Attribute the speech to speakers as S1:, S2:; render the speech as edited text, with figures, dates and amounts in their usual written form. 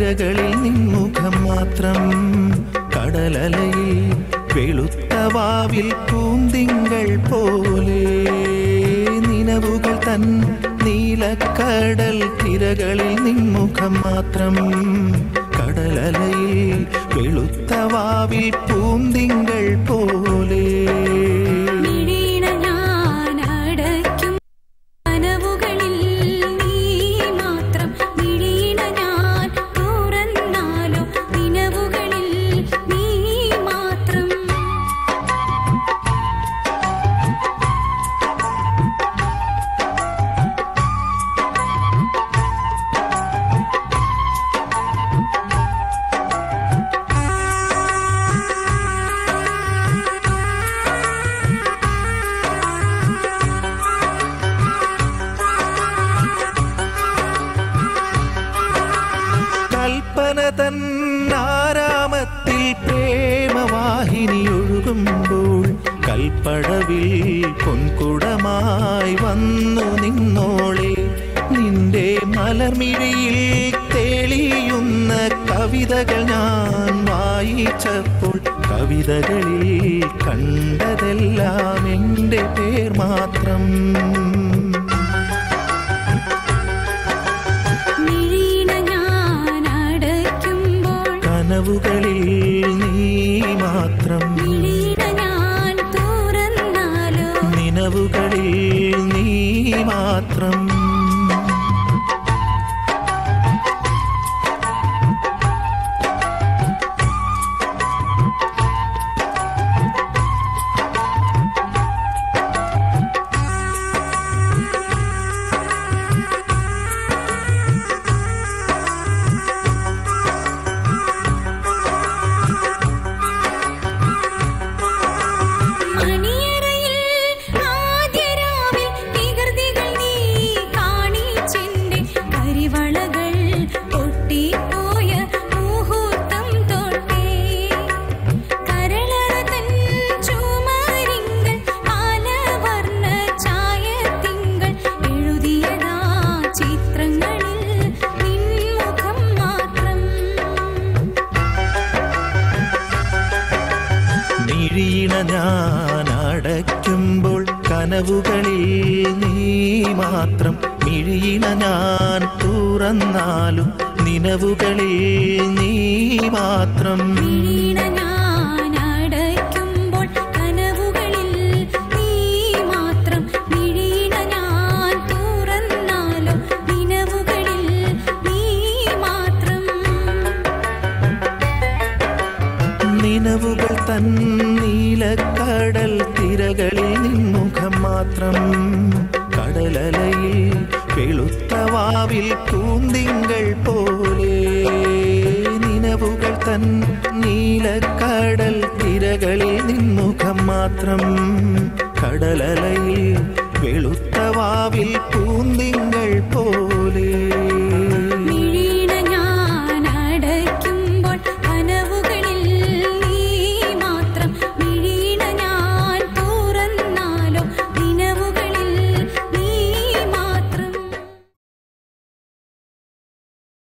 S1: തിരകളിൽ നിൻമുഖം മാത്രം. കടലലയിൽ വെളുത്ത വാവിൽ പൂന്തിങ്കൾ പോലെ നിലവുകൾ തൻ നീലക്കടൽ തിരകളിൽ നിൻമുഖം മാത്രം. കടലലയിൽ വെളുത്ത വാവിൽ പൂന്തിങ്കൾ പോലെ തന്നാരാമത്തിൽ പ്രേമവാഹിനി ഒഴുകുമ്പോൾ കൽപ്പടവിൽ പൊൻകുടമായി വന്നു നിന്നോളെ. നിന്റെ മലർമിഴിയിൽ തെളിയുന്ന കവിതകൾ ഞാൻ വായിച്ചപ്പോൾ കവിതകളിൽ കണ്ടതെല്ലാം എൻ്റെ പേർ മാത്രം. കനവുകളിൽ നീ മാത്രം. നിനവുകളിൽ നീ മാത്രം. ഞാൻ അടയ്ക്കുമ്പോൾ കനവുകളിൽ നീ മാത്രം. മിഴിയിണ ഞാൻ തുറന്നാലും നിനവുകളിൽ നീ മാത്രം. നിലവുകൾ തൻ നീലക്കടൽ തിരകളിൽ നിൻമുഖം മാത്രം. കടലലയിൽ വെളുത്ത വാവിൽ പൂന്തിങ്കൾ പോലെ നിലവുകൾ തൻ നീലക്കടൽ തിരകളിൽ നിൻമുഖം മാത്രം. കടലലയിൽ വെളുത്ത വാവിൽ